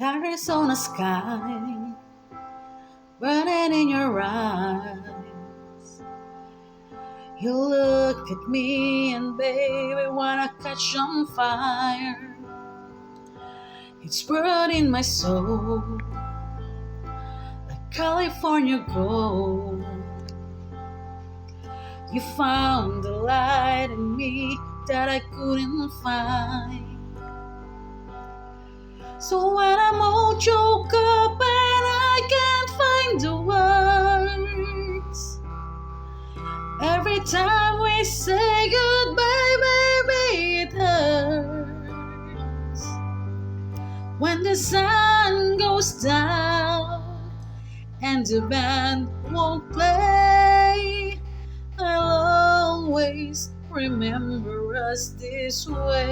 Arizona sky burning in your eyes. You look at me and baby wanna catch on fire. It's burning my soul like California gold. You found the light in me that I couldn't find. So when I'm all choked up and I can't find the words, every time we say goodbye, baby, it hurts. When the sun goes down and the band won't play, I'll always remember us this way.